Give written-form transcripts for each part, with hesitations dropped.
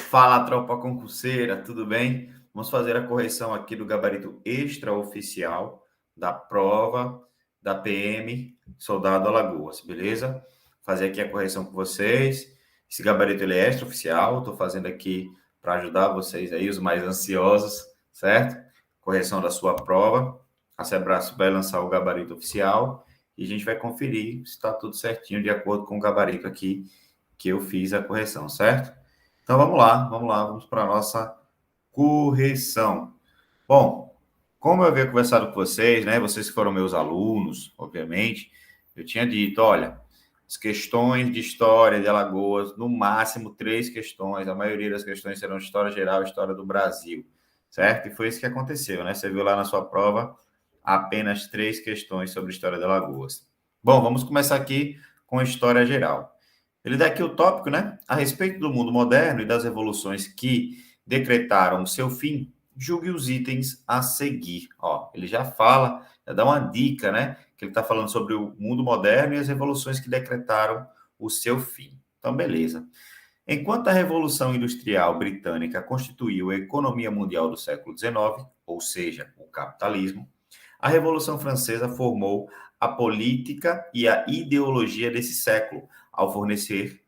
Fala, tropa concurseira, tudo bem? Vamos fazer a correção aqui do gabarito extraoficial da prova da PM Soldado Alagoas, beleza? Fazer aqui a correção com vocês. Esse gabarito ele é extraoficial, estou fazendo aqui para ajudar vocês aí, os mais ansiosos, certo? Correção da sua prova. A Sebrae vai lançar o gabarito oficial e a gente vai conferir se está tudo certinho de acordo com o gabarito aqui que eu fiz a correção, certo? Então vamos para a nossa correção. Bom, como eu havia conversado com vocês, né? Vocês que foram meus alunos, obviamente, eu tinha dito, olha, as questões de história de Alagoas, no máximo 3 questões, a maioria das questões serão de história geral e história do Brasil, certo? E foi isso que aconteceu, né? Você viu lá na sua prova apenas 3 questões sobre história de Alagoas. Bom, vamos começar aqui com a história geral. Ele dá aqui o tópico, né? A respeito do mundo moderno e das revoluções que decretaram o seu fim, julgue os itens a seguir. Ó, ele já fala, já dá uma dica, né? Que ele está falando sobre o mundo moderno e as revoluções que decretaram o seu fim. Então, beleza. Enquanto a Revolução Industrial Britânica constituiu a economia mundial do século XIX, ou seja, o capitalismo, a Revolução Francesa formou a política e a ideologia desse século, ao fornecer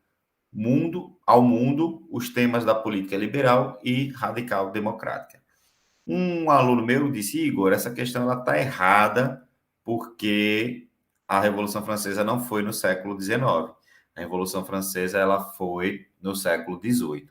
ao mundo os temas da política liberal e radical democrática. Um aluno meu disse, Igor, essa questão está errada porque a Revolução Francesa não foi no século XIX. A Revolução Francesa ela foi no século XVIII.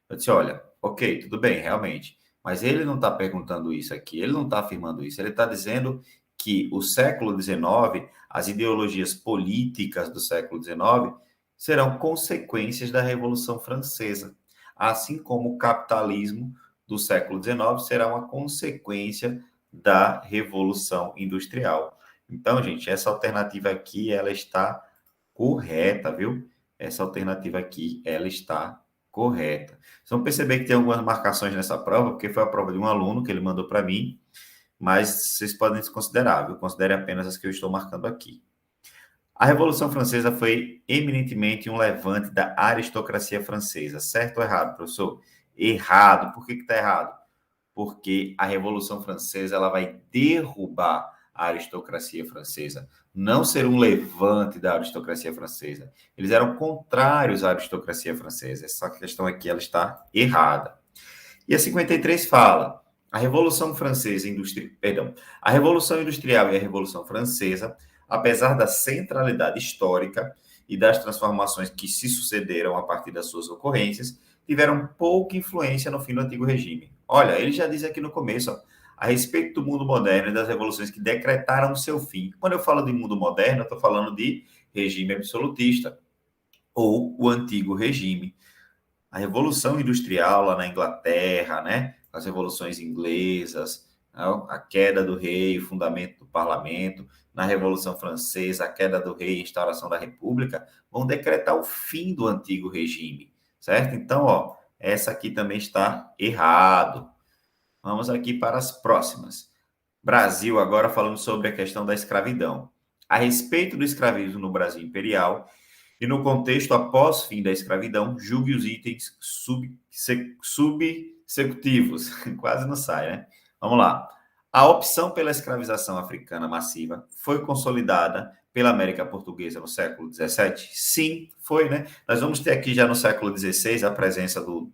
Eu disse, olha, ok, tudo bem, realmente. Mas ele não está perguntando isso aqui, ele não está afirmando isso. Ele está dizendo que o século XIX, as ideologias políticas do século XIX, serão consequências da Revolução Francesa, assim como o capitalismo do século XIX será uma consequência da Revolução Industrial. Então, gente, essa alternativa aqui, ela está correta, viu? Essa alternativa aqui, ela está correta. Vocês vão perceber que tem algumas marcações nessa prova, porque foi a prova de um aluno que ele mandou para mim, mas vocês podem desconsiderar, viu? Considere apenas as que eu estou marcando aqui. A Revolução Francesa foi eminentemente um levante da aristocracia francesa. Certo ou errado, professor? Errado. Por que está errado? Porque a Revolução Francesa ela vai derrubar a aristocracia francesa, não ser um levante da aristocracia francesa. Eles eram contrários à aristocracia francesa. Essa questão aqui ela está errada. E a 53 fala: a Revolução Francesa, a Revolução Industrial e a Revolução Francesa, apesar da centralidade histórica e das transformações que se sucederam a partir das suas ocorrências, tiveram pouca influência no fim do antigo regime. Olha, ele já diz aqui no começo, ó, a respeito do mundo moderno e das revoluções que decretaram o seu fim. Quando eu falo de mundo moderno, eu estou falando de regime absolutista ou o antigo regime. A Revolução Industrial lá na Inglaterra, né? As revoluções inglesas, a queda do rei, o fundamento do parlamento, na Revolução Francesa, a queda do rei e a instauração da República, vão decretar o fim do antigo regime, certo? Então, ó, essa aqui também está errado. Vamos aqui para as próximas. Brasil, agora falando sobre a questão da escravidão. A respeito do escravismo no Brasil imperial, e no contexto após fim da escravidão, julgue os itens subsecutivos. Quase não sai, né? Vamos lá. A opção pela escravização africana massiva foi consolidada pela América Portuguesa no século XVII? Sim, foi, né? Nós vamos ter aqui já no século XVI a presença do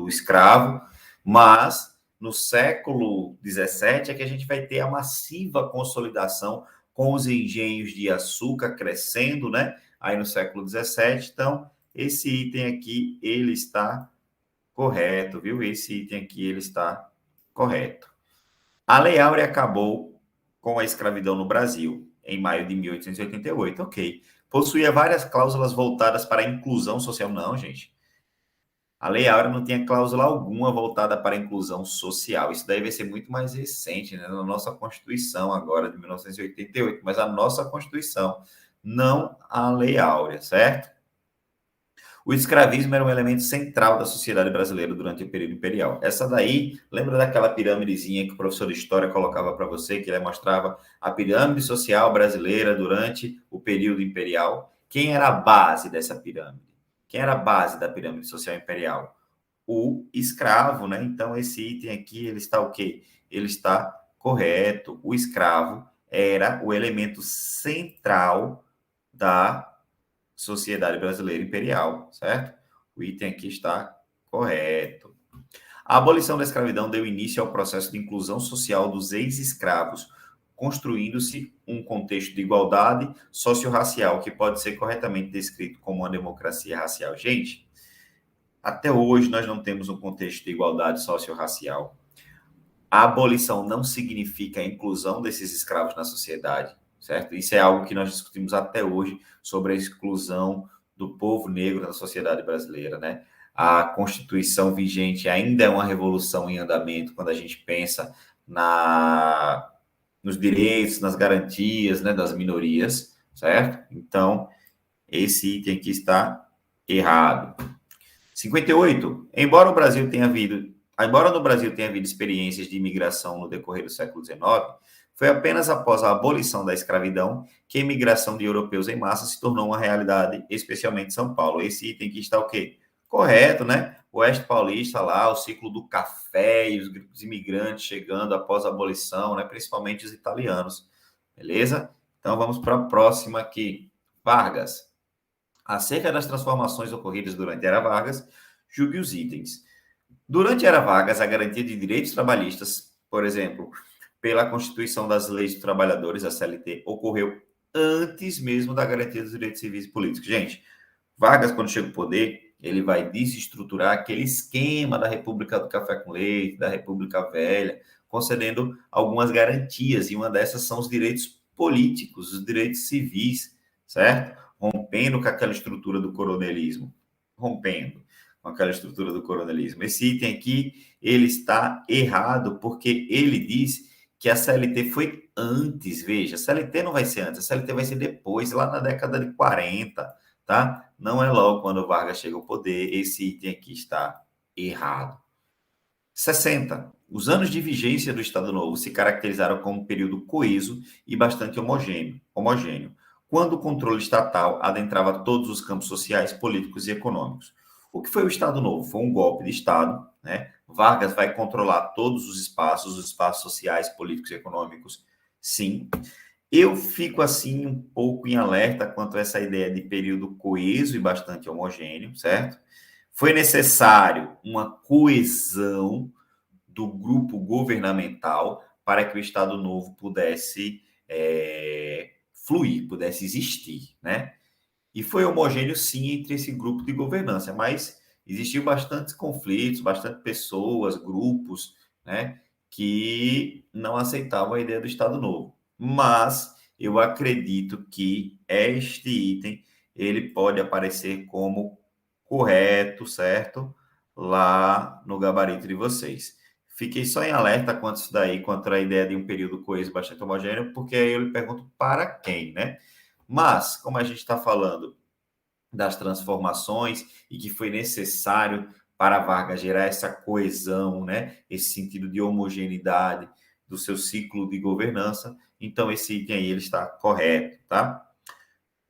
escravo, mas no século XVII é que a gente vai ter a massiva consolidação com os engenhos de açúcar crescendo, né? Aí no século XVII, então, esse item aqui, ele está correto, viu? Esse item aqui, ele está correto. A Lei Áurea acabou com a escravidão no Brasil, em maio de 1888, ok. Possuía várias cláusulas voltadas para a inclusão social. Não, gente. A Lei Áurea não tinha cláusula alguma voltada para a inclusão social. Isso daí vai ser muito mais recente, né? Na nossa Constituição agora, de 1988, mas a nossa Constituição, não a Lei Áurea, certo? O escravismo era um elemento central da sociedade brasileira durante o período imperial. Essa daí, lembra daquela pirâmidezinha que o professor de história colocava para você, que ele mostrava a pirâmide social brasileira durante o período imperial? Quem era a base dessa pirâmide? Quem era a base da pirâmide social imperial? o escravo, né? Então, esse item aqui, ele está o quê? Ele está correto. O escravo era o elemento central da sociedade brasileira imperial, certo? O item aqui está correto. A abolição da escravidão deu início ao processo de inclusão social dos ex-escravos, construindo-se um contexto de igualdade socio-racial que pode ser corretamente descrito como uma democracia racial. Gente, até hoje nós não temos um contexto de igualdade socio-racial. A abolição não significa a inclusão desses escravos na sociedade, certo? Isso é algo que nós discutimos até hoje sobre a exclusão do povo negro na sociedade brasileira, né? A Constituição vigente ainda é uma revolução em andamento quando a gente pensa nos direitos, nas garantias, né, das minorias, certo? Então, esse item aqui está errado. 58. Embora no Brasil tenha havido experiências de imigração no decorrer do século XIX, foi apenas após a abolição da escravidão que a imigração de europeus em massa se tornou uma realidade, especialmente em São Paulo. Esse item aqui está o quê? Correto, né? O Oeste Paulista lá, o ciclo do café e os imigrantes chegando após a abolição, né? Principalmente os italianos. Beleza? Então vamos para a próxima aqui. Vargas. Acerca das transformações ocorridas durante a Era Vargas, julgue os itens. Durante a Era Vargas, a garantia de direitos trabalhistas, por exemplo, pela Constituição das Leis dos Trabalhadores, a CLT, ocorreu antes mesmo da garantia dos direitos civis e políticos. Gente, Vargas, quando chega ao poder, ele vai desestruturar aquele esquema da República do Café com Leite, da República Velha, concedendo algumas garantias, e uma dessas são os direitos políticos, os direitos civis, certo? Rompendo com aquela estrutura do coronelismo. Rompendo com aquela estrutura do coronelismo. Esse item aqui, ele está errado, porque ele diz que a CLT foi antes. Veja, a CLT não vai ser antes, a CLT vai ser depois, lá na década de 40, tá? Não é logo quando o Vargas chega ao poder. Esse item aqui está errado. 60. Os anos de vigência do Estado Novo se caracterizaram como um período coeso e bastante homogêneo, quando o controle estatal adentrava todos os campos sociais, políticos e econômicos. O que foi o Estado Novo? Foi um golpe de Estado, né? Vargas vai controlar todos os espaços sociais, políticos e econômicos, sim. Eu fico, assim, um pouco em alerta quanto a essa ideia de período coeso e bastante homogêneo, certo? Foi necessário uma coesão do grupo governamental para que o Estado Novo pudesse fluir, pudesse existir, né? E foi homogêneo, sim, entre esse grupo de governança, mas existiu bastantes conflitos, bastante pessoas, grupos, né, que não aceitavam a ideia do Estado Novo. Mas eu acredito que este item ele pode aparecer como correto, certo? Lá no gabarito de vocês. Fiquei só em alerta quanto isso daí, quanto a ideia de um período coeso bastante homogêneo, porque aí eu lhe pergunto para quem, né? Mas, como a gente está falando das transformações e que foi necessário para Vargas gerar essa coesão, né? Esse sentido de homogeneidade do seu ciclo de governança, então esse item aí ele está correto, tá?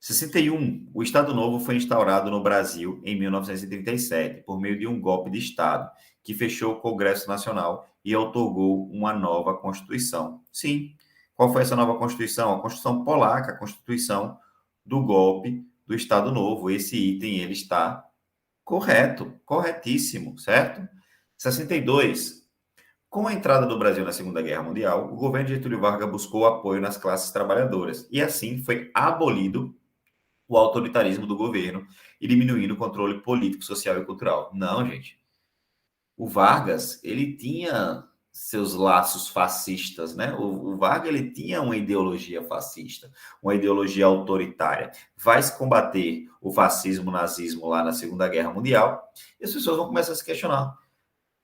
61. O Estado Novo foi instaurado no Brasil em 1937 por meio de um golpe de Estado que fechou o Congresso Nacional e outorgou uma nova Constituição. Sim. Qual foi essa nova Constituição? A Constituição Polaca, a Constituição do golpe do Estado Novo. Esse item ele está correto, corretíssimo, certo? 62. Com a entrada do Brasil na Segunda Guerra Mundial, o governo de Getúlio Vargas buscou apoio nas classes trabalhadoras e assim foi abolido o autoritarismo do governo e diminuindo o controle político, social e cultural. Não, gente. O Vargas, ele tinha seus laços fascistas, né? O Vargas, ele tinha uma ideologia fascista, uma ideologia autoritária. Vai se combater o fascismo, o nazismo lá na Segunda Guerra Mundial, e as pessoas vão começar a se questionar.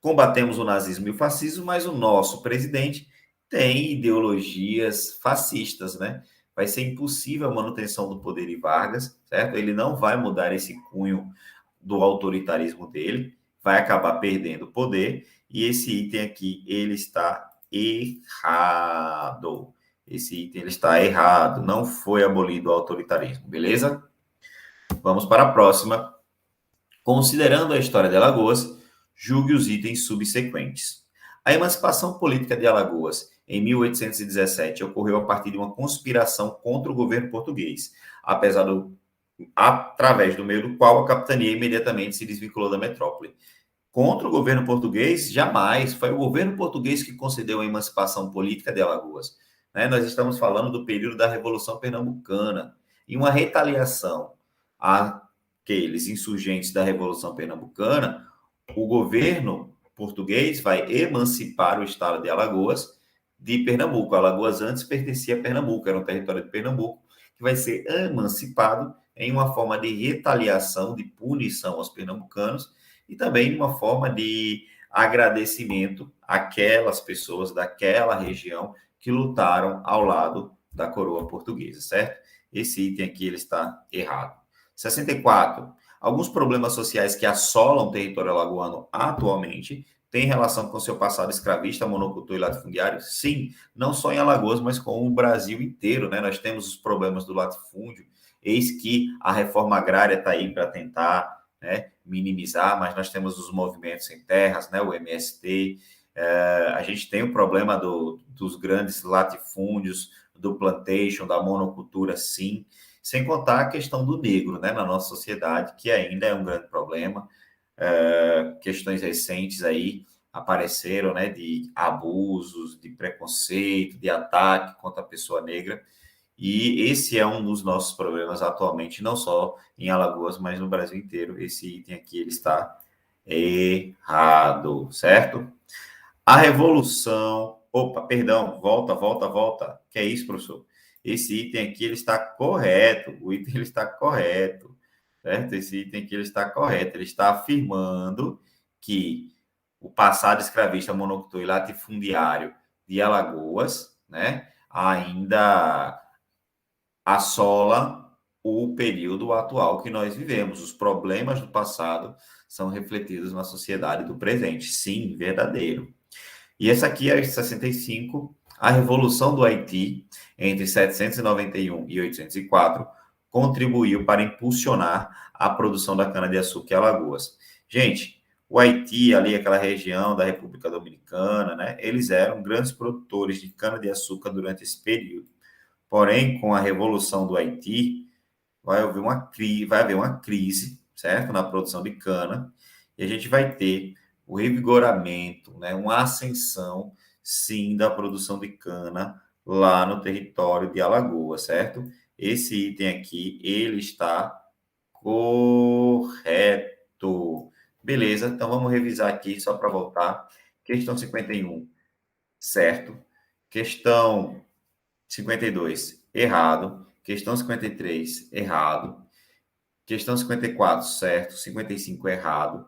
Combatemos o nazismo e o fascismo, mas o nosso presidente tem ideologias fascistas, né? Vai ser impossível a manutenção do poder de Vargas, certo? Ele não vai mudar esse cunho do autoritarismo dele, vai acabar perdendo o poder, e esse item aqui, ele está errado. Esse item, ele está errado, não foi abolido o autoritarismo, beleza? Vamos para a próxima. Considerando a história de Alagoas, julgue os itens subsequentes. A emancipação política de Alagoas, em 1817, ocorreu a partir de uma conspiração contra o governo português, através do meio do qual a capitania imediatamente se desvinculou da metrópole. Contra o governo português, jamais. Foi o governo português que concedeu a emancipação política de Alagoas. Né? Nós estamos falando do período da Revolução Pernambucana. E uma retaliação àqueles insurgentes da Revolução Pernambucana, o governo português vai emancipar o estado de Alagoas de Pernambuco. Alagoas antes pertencia a Pernambuco, era um território de Pernambuco, que vai ser emancipado em uma forma de retaliação, de punição aos pernambucanos, e também uma forma de agradecimento àquelas pessoas daquela região que lutaram ao lado da coroa portuguesa, certo? Esse item aqui ele está errado. 64. Alguns problemas sociais que assolam o território alagoano atualmente têm relação com seu passado escravista, monocultor e latifuniário? Sim, não só em Alagoas, mas com o Brasil inteiro, né? Nós temos os problemas do latifúndio, eis que a reforma agrária está aí para tentar, né, minimizar, mas nós temos os movimentos sem terras, né, o MST, a gente tem o problema dos grandes latifúndios, do plantation, da monocultura, sim, sem contar a questão do negro, né, na nossa sociedade, que ainda é um grande problema. Questões recentes aí apareceram, né, de abusos, de preconceito, de ataque contra a pessoa negra, e esse é um dos nossos problemas atualmente, não só em Alagoas, mas no Brasil inteiro. Esse item aqui ele está errado, certo? A revolução... Opa, perdão, volta. Que é isso, professor? Esse item aqui ele está correto, o item ele está correto, certo? Esse item aqui ele está correto, ele está afirmando que o passado escravista, monocultor e latifundiário de Alagoas, né, ainda assola o período atual que nós vivemos. Os problemas do passado são refletidos na sociedade do presente. Sim, verdadeiro. E essa aqui é 65, a Revolução do Haiti, entre 791 e 804, contribuiu para impulsionar a produção da cana-de-açúcar em Alagoas. Gente, o Haiti, ali, aquela região da República Dominicana, né, eles eram grandes produtores de cana-de-açúcar durante esse período. Porém, com a Revolução do Haiti, vai haver uma crise, certo? Na produção de cana, e a gente vai ter o revigoramento, né? Uma ascensão, sim, da produção de cana lá no território de Alagoas, certo? Esse item aqui, ele está correto. Beleza, então vamos revisar aqui só para voltar. Questão 51, certo? Questão 52, errado. Questão 53, errado. Questão 54, certo. 55, errado.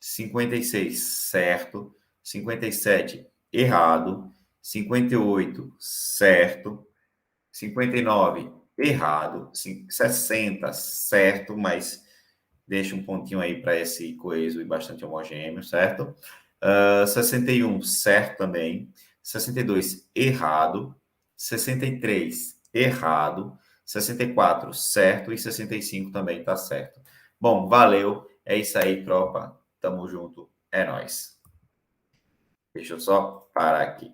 56, certo. 57, errado. 58, certo. 59, errado. 60, certo, mas deixa um pontinho aí para esse coeso e bastante homogêneo, certo? 61, certo também. 62, errado. 63, errado. 64, certo. E 65 também está certo. Bom, valeu. É isso aí, tropa. Tamo junto. É nóis. Deixa eu só parar aqui.